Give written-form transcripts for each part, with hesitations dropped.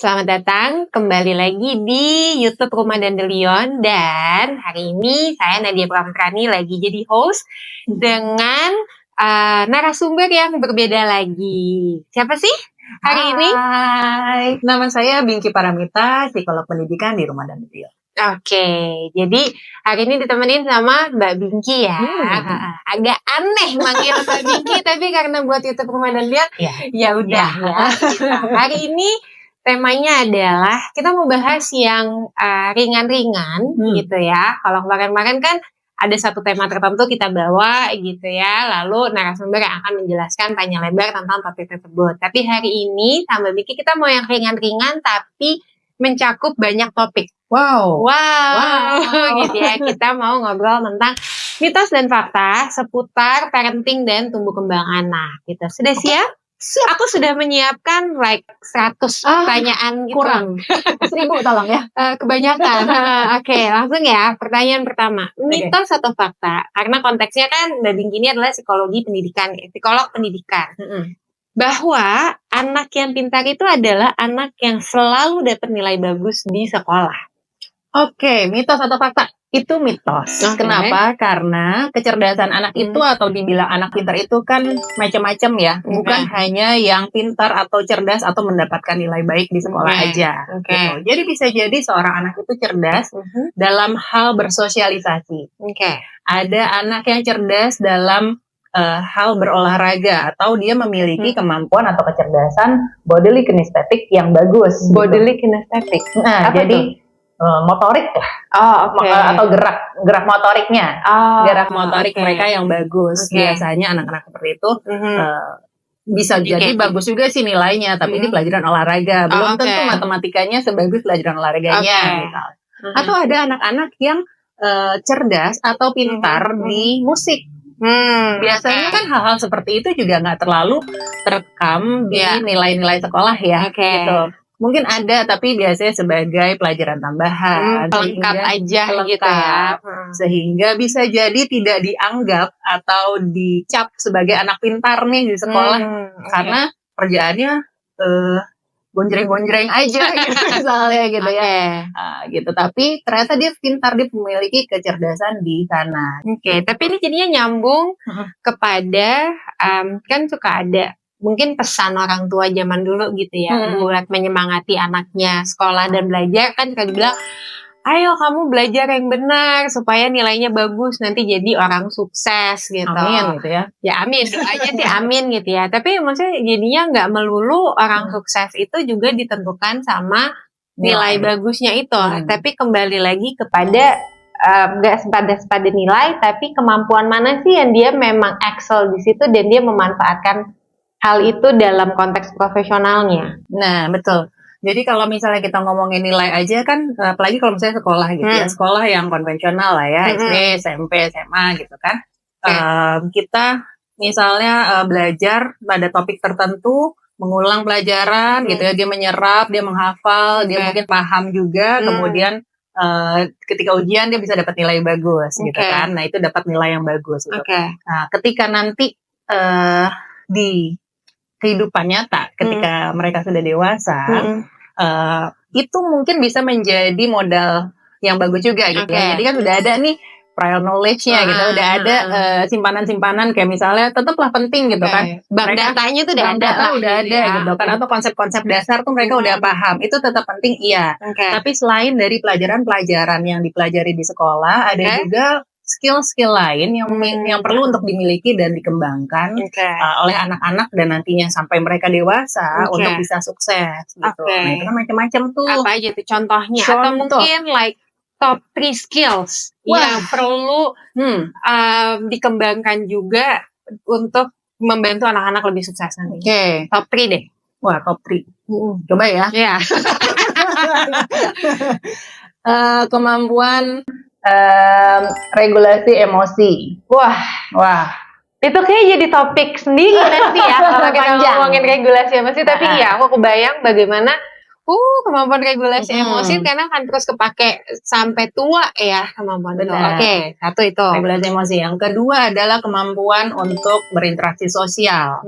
selamat datang kembali lagi di YouTube Rumah Dandelion. Dan hari ini saya Nadia Pramprani lagi jadi host dengan narasumber yang berbeda lagi. Siapa sih hari ini? Hai, nama saya Bingki Paramita, psikolog pendidikan di Rumah Dandelion. Oke, jadi hari ini ditemenin sama Mbak Bingki ya. Agak aneh manggil Mbak Bingki, tapi karena buat YouTube Rumah Dandelion, ya udah ya. Gitu. Hari ini temanya adalah kita mau bahas yang ringan-ringan gitu ya. Kalau kemarin-kemarin kan ada satu tema tertentu kita bawa gitu ya. Lalu narasumber yang akan menjelaskan panjang lebar tentang topik tersebut. Tapi hari ini sama Bingki kita mau yang ringan-ringan tapi mencakup banyak topik. Wow. Gitu ya. Kita mau ngobrol tentang mitos dan fakta seputar parenting dan tumbuh kembang anak. Gitu. Sudah siap? Aku sudah menyiapkan 100 pertanyaan gitu. Kurang 1000 tolong ya. Kebanyakan. Oke, langsung ya. Pertanyaan pertama. Mitos atau fakta? Karena konteksnya kan Mbak Bingki ini adalah psikologi pendidikan, psikolog pendidikan. Bahwa anak yang pintar itu adalah anak yang selalu dapat nilai bagus di sekolah. Oke, mitos atau fakta? Itu mitos. Kenapa? Karena kecerdasan anak itu atau dibilang anak pintar itu kan macam-macam ya. Bukan hanya yang pintar atau cerdas atau mendapatkan nilai baik di sekolah aja. Gitu. Jadi bisa jadi seorang anak itu cerdas dalam hal bersosialisasi. Ada anak yang cerdas dalam hal berolahraga atau dia memiliki kemampuan atau kecerdasan bodily kinesthetic yang bagus. Bodily kinesthetic. Nah, jadi motorik lah. Atau gerak motoriknya. Gerak motorik mereka yang bagus. Biasanya anak-anak seperti itu bisa jadi bagus juga sih nilainya, tapi di pelajaran olahraga. Belum tentu matematikanya sebagus pelajaran olahraganya. Atau ada anak-anak yang cerdas atau pintar di musik. Biasanya kan hal-hal seperti itu juga nggak terlalu terekam di nilai-nilai sekolah ya. Gitu. Mungkin ada, tapi biasanya sebagai pelajaran tambahan. Lengkap aja gitu ya. Sehingga bisa jadi tidak dianggap atau dicap sebagai anak pintar nih di sekolah. Karena kerjaannya gonjreng-gonjreng aja gitu misalnya gitu ya. Gitu. Tapi ternyata dia pintar, dia memiliki kecerdasan di sana. Tapi ini jadinya nyambung kepada kan suka ada mungkin pesan orang tua zaman dulu gitu ya, buat menyemangati anaknya sekolah dan belajar, kan suka dibilang, ayo kamu belajar yang benar supaya nilainya bagus, nanti jadi orang sukses gitu. Amin gitu ya. Ya amin, doanya sih amin gitu ya. Tapi maksudnya jadinya nggak melulu orang sukses itu juga ditentukan sama nilai bagusnya itu. Tapi kembali lagi kepada nggak pada nilai, tapi kemampuan mana sih yang dia memang excel di situ dan dia memanfaatkan hal itu dalam konteks profesionalnya. Nah, betul. Jadi kalau misalnya kita ngomongin nilai aja kan, apalagi kalau misalnya sekolah gitu ya, sekolah yang konvensional lah ya, SD, SMP, SMA gitu kan. Kita misalnya belajar pada topik tertentu, mengulang pelajaran gitu ya, dia menyerap, dia menghafal, dia mungkin paham juga, kemudian ketika ujian dia bisa dapat nilai bagus gitu kan. Nah, itu dapat nilai yang bagus gitu. Nah, ketika nanti di kehidupan nyata ketika mereka sudah dewasa, itu mungkin bisa menjadi modal yang bagus juga gitu ya. Jadi kan udah ada nih prior knowledge-nya gitu, udah ada simpanan-simpanan kayak misalnya tetaplah penting gitu kan. Bank datanya tuh udah ada gitu kan, atau konsep-konsep dasar tuh mereka udah paham. Itu tetap penting iya. Tapi selain dari pelajaran-pelajaran yang dipelajari di sekolah, ada juga skill-skill lain yang perlu untuk dimiliki dan dikembangkan oleh anak-anak dan nantinya sampai mereka dewasa untuk bisa sukses gitu. Nah, itu kan macam-macam tuh. Apa aja tuh contohnya? Atau mungkin top 3 skills yang perlu dikembangkan juga untuk membantu anak-anak lebih sukses nanti. Top 3 deh. Wah, top 3. Coba ya. Kemampuan regulasi emosi. Wah. Itu kayak jadi topik sendiri nanti ya kalau kita ngomongin regulasi emosi. Tapi ya aku kebayang bagaimana kemampuan regulasi emosi karena kan terus kepake sampai tua ya kemampuan itu. Satu itu. Regulasi emosi. Yang kedua adalah kemampuan untuk berinteraksi sosial.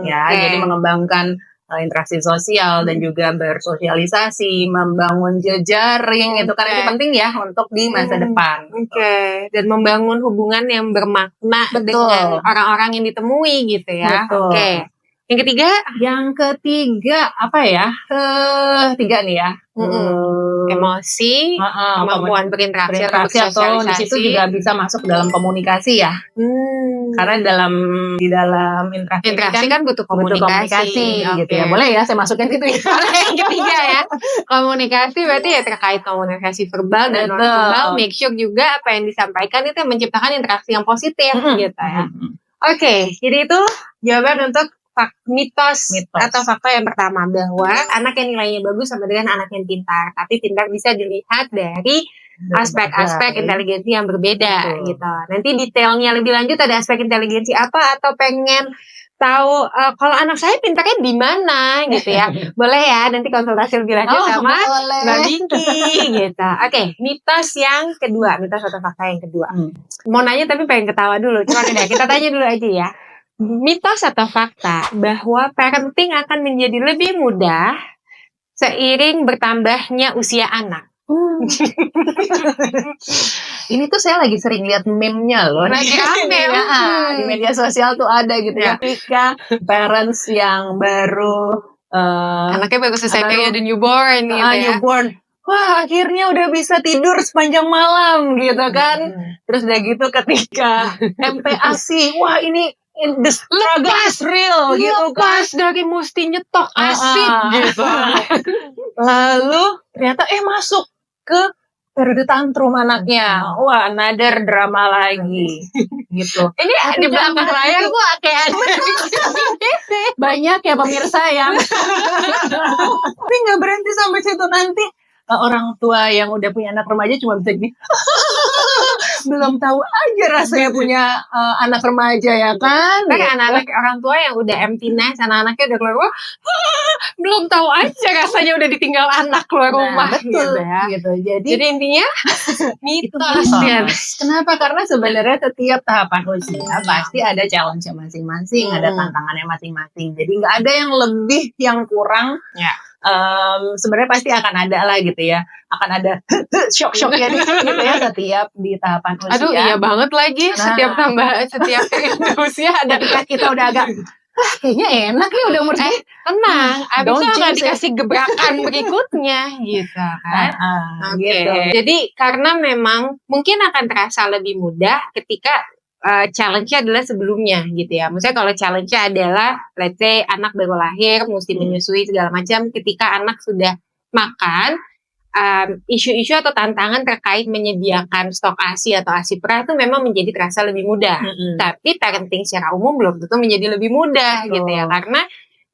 Jadi mengembangkan interaksi sosial dan juga bersosialisasi, membangun jejaring, itu kan itu penting ya untuk di masa depan. Oke. Dan membangun hubungan yang bermakna Betul. dengan orang-orang yang ditemui gitu ya. Betul. Oke. Yang ketiga apa ya? Tiga nih ya. Emosi, kemampuan berinteraksi atau atau di situ juga bisa masuk dalam komunikasi ya. Karena di dalam interaksi kan butuh komunikasi. Gitu ya. Boleh ya saya masukin itu ya. Yang ketiga ya. Komunikasi berarti ya terkait komunikasi verbal dan non verbal. Make sure juga apa yang disampaikan itu menciptakan interaksi yang positif gitu ya. Oke, jadi itu jawaban untuk mitos atau fakta yang pertama, bahwa anak yang nilainya bagus sama dengan anak yang pintar. Tapi pintar bisa dilihat dari aspek-aspek inteligensi yang berbeda gitu. Nanti detailnya lebih lanjut ada aspek inteligensi apa, atau pengen tahu kalau anak saya pintarnya di mana gitu ya. Boleh ya nanti konsultasi lebih lanjut sama Mbak Binky gitu. Oke, mitos yang kedua, mitos atau fakta yang kedua. Mau nanya tapi pengen ketawa dulu. Cuma udah kita tanya dulu aja ya. Mitos atau fakta bahwa parenting akan menjadi lebih mudah seiring bertambahnya usia anak. Ini tuh saya lagi sering lihat meme-nya loh. Lagi rame di media sosial tuh ada gitu ya. Ketika parents yang baru anaknya baru selesai kayak the newborn gitu ya. Newborn. Wah, akhirnya udah bisa tidur sepanjang malam gitu kan. Terus udah gitu ketika MPASI, wah ini the struggle is real gitu kan. Dari mesti nyetok asin gitu. Lalu ternyata masuk ke periode tantrum anaknya. Wah, another drama lagi gitu. Ini di belakang layar gua kayak ada banyak ya pemirsa yang tapi nggak berhenti sampai situ. Nanti orang tua yang udah punya anak remaja cuma bisa gini belum tahu aja rasanya punya anak remaja ya kan. Anak-anak orang tua yang udah empty nest, anak-anaknya udah keluar rumah, belum tahu aja rasanya udah ditinggal anak keluar rumah. Betul gitu. Jadi intinya mitos. Kenapa? Karena sebenarnya setiap tahapan usia pasti ada challenge masing-masing, ada tantangannya masing-masing. Jadi nggak ada yang lebih, yang kurang. Ya. Sebenarnya pasti akan ada lah gitu ya, akan ada shock-shocknya gitu ya setiap di tahapan usia. Aduh iya banget lagi, setiap usia ada. Ketika kita udah agak kayaknya enak ya udah umur tenang, abis itu akan dikasih gebrakan berikutnya gitu kan. Gitu. Jadi karena memang mungkin akan terasa lebih mudah ketika challenge-nya adalah sebelumnya gitu ya. Maksudnya kalau challenge-nya adalah let's say anak baru lahir, mesti menyusui segala macam, ketika anak sudah makan, isu-isu atau tantangan terkait menyediakan stok ASI atau ASI pra itu memang menjadi terasa lebih mudah. Tapi parenting secara umum belum tentu menjadi lebih mudah gitu ya. Karena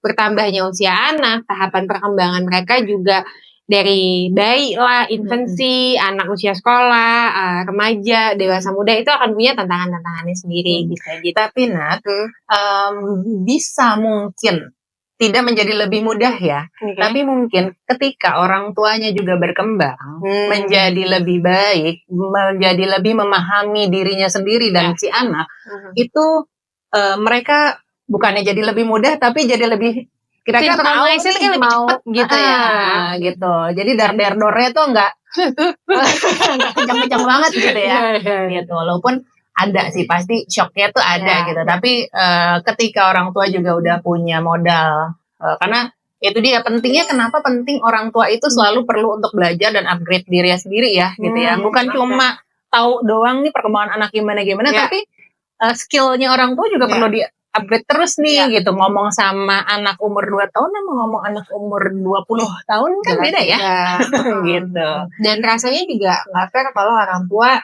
bertambahnya usia anak, tahapan perkembangan mereka juga dari bayi lah, infansi, anak usia sekolah, remaja, dewasa muda itu akan punya tantangan-tantangannya sendiri gitu. Tapi Nat, bisa mungkin tidak menjadi lebih mudah ya. Tapi mungkin ketika orang tuanya juga berkembang, menjadi lebih baik, menjadi lebih memahami dirinya sendiri dan si anak, itu mereka bukannya jadi lebih mudah, tapi jadi lebih kira-kira tahu sih lebih cepat gitu ya. Gitu. Jadi dar-dar-dornya tuh nggak kencang-kencang banget gitu ya. Gitu. Walaupun ada sih pasti shocknya tuh ada gitu. Tapi ketika orang tua juga udah punya modal, karena itu dia pentingnya, kenapa penting orang tua itu selalu perlu untuk belajar dan upgrade dirinya sendiri ya gitu ya. Bukan cuma tahu doang nih perkembangan anak gimana-gimana, tapi skillnya orang tua juga perlu di upgrade terus nih gitu. Ngomong sama anak umur 2 tahun sama ngomong anak umur 20 tahun kan beda ya. Gitu. Dan rasanya juga nggak fair kalau orang tua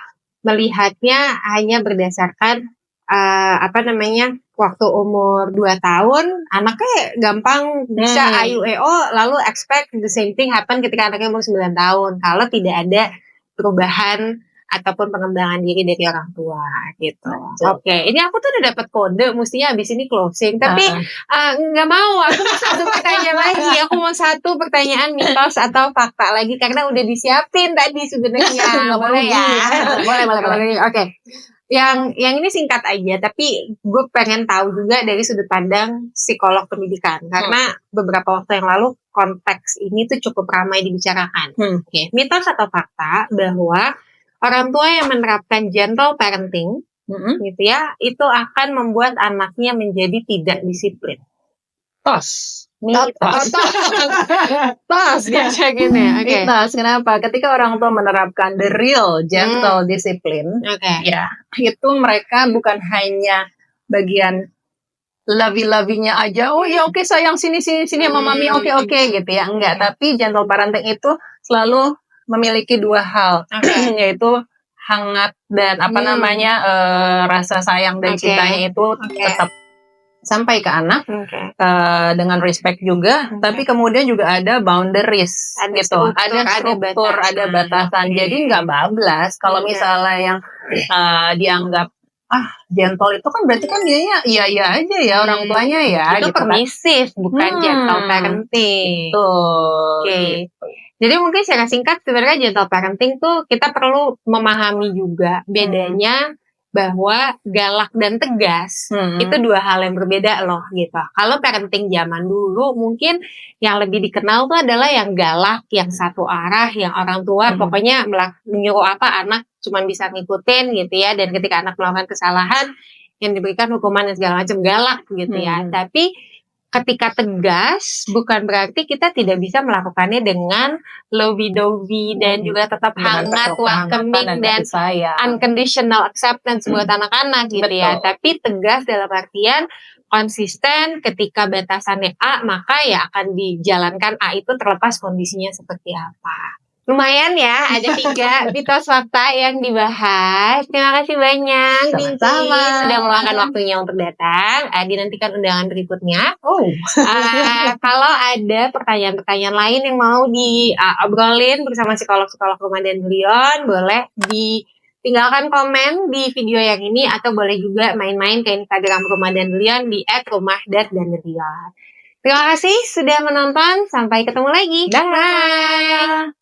melihatnya hanya berdasarkan waktu umur 2 tahun, anaknya gampang bisa AUEO lalu expect the same thing happen ketika anaknya umur 9 tahun. Kalau tidak ada perubahan ataupun pengembangan diri dari orang tua gitu. Oke, ini aku tuh udah dapat kode, mestinya abis ini closing. Tapi nggak mau, aku mau satu pertanyaan lagi. Aku mau satu pertanyaan mitos atau fakta lagi karena udah disiapin tadi sebenarnya. Boleh ya? Boleh. Oke. yang ini singkat aja, tapi gue pengen tahu juga dari sudut pandang psikolog pendidikan, karena beberapa waktu yang lalu konteks ini tuh cukup ramai dibicarakan. Oke. Mitos atau fakta bahwa orang tua yang menerapkan gentle parenting, gitu ya, itu akan membuat anaknya menjadi tidak disiplin. Mitos. Biasa gini. Oke. Mitos. Kenapa? Ketika orang tua menerapkan the real gentle discipline, ya itu mereka bukan hanya bagian lovey-lovey-nya aja. Oh ya oke sayang sini sama mami oke gitu ya. Enggak. Tapi gentle parenting itu selalu memiliki dua hal, yaitu hangat dan rasa sayang dan cintanya itu tetap sampai ke anak dengan respect juga, tapi kemudian juga ada boundaries gitu, ada struktur, ada batasan. Jadi nggak bablas. Kalau misalnya yang dianggap gentle itu kan berarti kan dianya iya aja ya orang tuanya ya. Itu gitu permisif, bukan gentle parenting. Oke. Jadi mungkin secara singkat sebenarnya gentle parenting tuh kita perlu memahami juga bedanya bahwa galak dan tegas itu dua hal yang berbeda loh gitu. Kalau parenting zaman dulu mungkin yang lebih dikenal tuh adalah yang galak, yang satu arah, yang orang tua pokoknya menyuruh apa anak cuma bisa ngikutin gitu ya, dan ketika anak melakukan kesalahan yang diberikan hukuman dan segala macam, galak gitu ya. Tapi ketika tegas bukan berarti kita tidak bisa melakukannya dengan lovey-dovey dan juga tetap hangat, welcoming dan unconditional acceptance buat anak-anak gitu ya. Tapi tegas dalam artian konsisten, ketika batasannya A maka ya akan dijalankan A itu terlepas kondisinya seperti apa. Lumayan ya, ada 3 mitos fakta yang dibahas. Terima kasih banyak Binky sudah meluangkan waktunya untuk datang. Dinantikan undangan berikutnya. Kalau ada pertanyaan-pertanyaan lain yang mau diobrolin bersama psikolog-psikolog Rumah dan Beyond, boleh tinggalkan komen di video yang ini, atau boleh juga main-main ke Instagram Rumah dan Beyond di @rumah_dan_beyond. Terima kasih sudah menonton, sampai ketemu lagi. Bye.